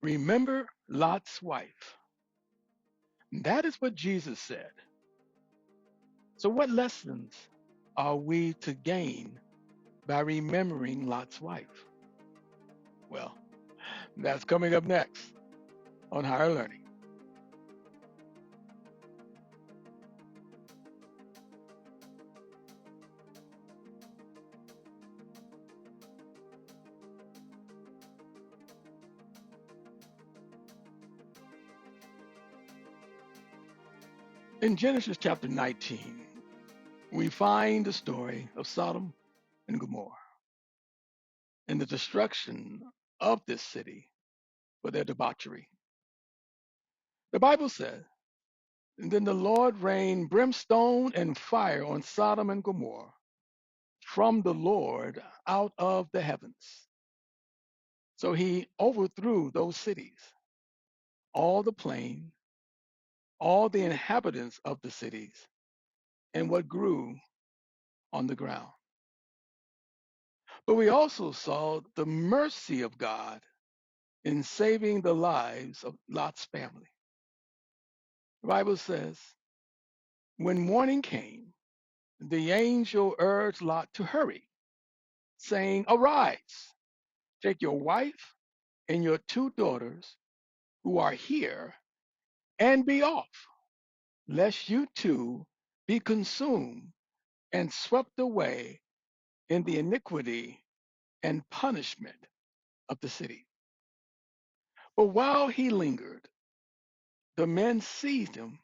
Remember Lot's wife. That is what Jesus said. So, what lessons are we to gain by remembering Lot's wife? Well, that's coming up next on Higher Learning. In Genesis chapter 19, we find the story of Sodom and Gomorrah and the destruction of this city for their debauchery. The Bible says, and then the Lord rained brimstone and fire on Sodom and Gomorrah from the Lord out of the heavens. So he overthrew those cities, all the plain, all the inhabitants of the cities, and what grew on the ground. But we also saw the mercy of God in saving the lives of Lot's family. The Bible says, when morning came, the angel urged Lot to hurry, saying, "Arise, take your wife and your two daughters who are here, and be off, lest you too be consumed and swept away in the iniquity and punishment of the city." But while he lingered, the men seized him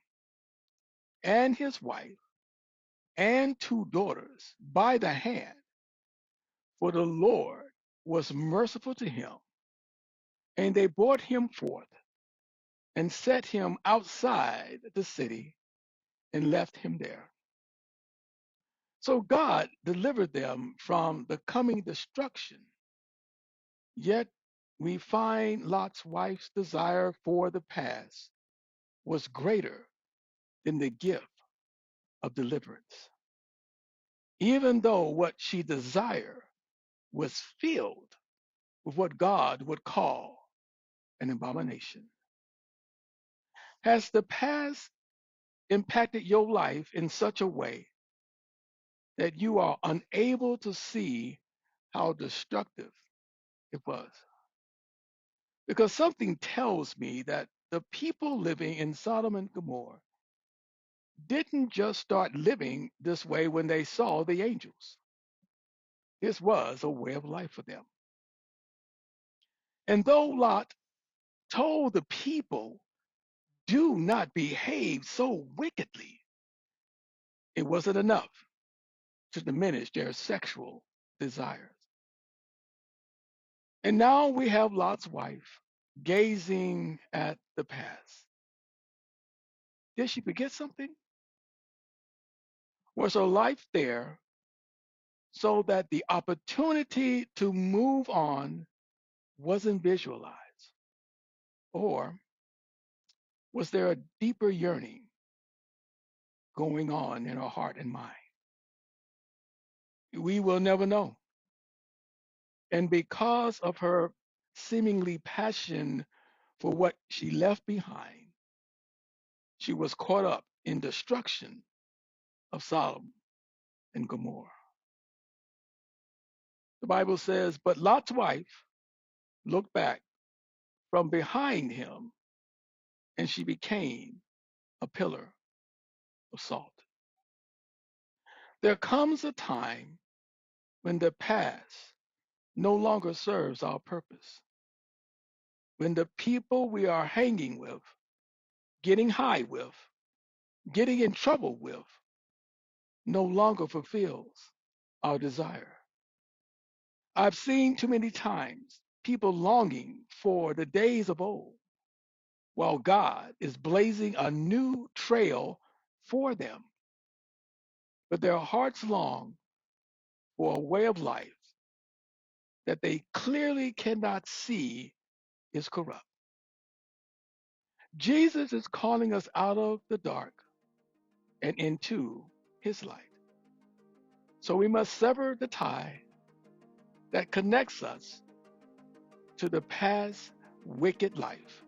and his wife and two daughters by the hand, for the Lord was merciful to him, and they brought him forth and set him outside the city and left him there. So God delivered them from the coming destruction. Yet we find Lot's wife's desire for the past was greater than the gift of deliverance, even though what she desired was filled with what God would call an abomination. Has the past impacted your life in such a way that you are unable to see how destructive it was? Because something tells me that the people living in Sodom and Gomorrah didn't just start living this way when they saw the angels. This was a way of life for them. And though Lot told the people, "Do not behave so wickedly," it wasn't enough to diminish their sexual desires. And now we have Lot's wife gazing at the past. Did she forget something? Was her life there so that the opportunity to move on wasn't visualized? Or was there a deeper yearning going on in her heart and mind? We will never know. And because of her seemingly passion for what she left behind, she was caught up in destruction of Sodom and Gomorrah. The Bible says, but Lot's wife looked back from behind him, and she became a pillar of salt. There comes a time when the past no longer serves our purpose, when the people we are hanging with, getting high with, getting in trouble with, no longer fulfills our desire. I've seen too many times people longing for the days of old, while God is blazing a new trail for them. But their hearts long for a way of life that they clearly cannot see is corrupt. Jesus is calling us out of the dark and into his light. So we must sever the tie that connects us to the past wicked life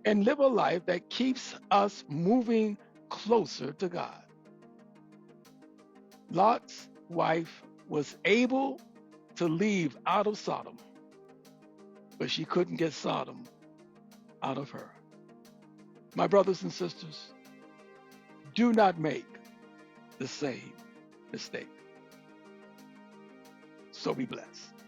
and live a life that keeps us moving closer to God. Lot's wife was able to leave out of Sodom, but she couldn't get Sodom out of her. My brothers and sisters, do not make the same mistake. So be blessed.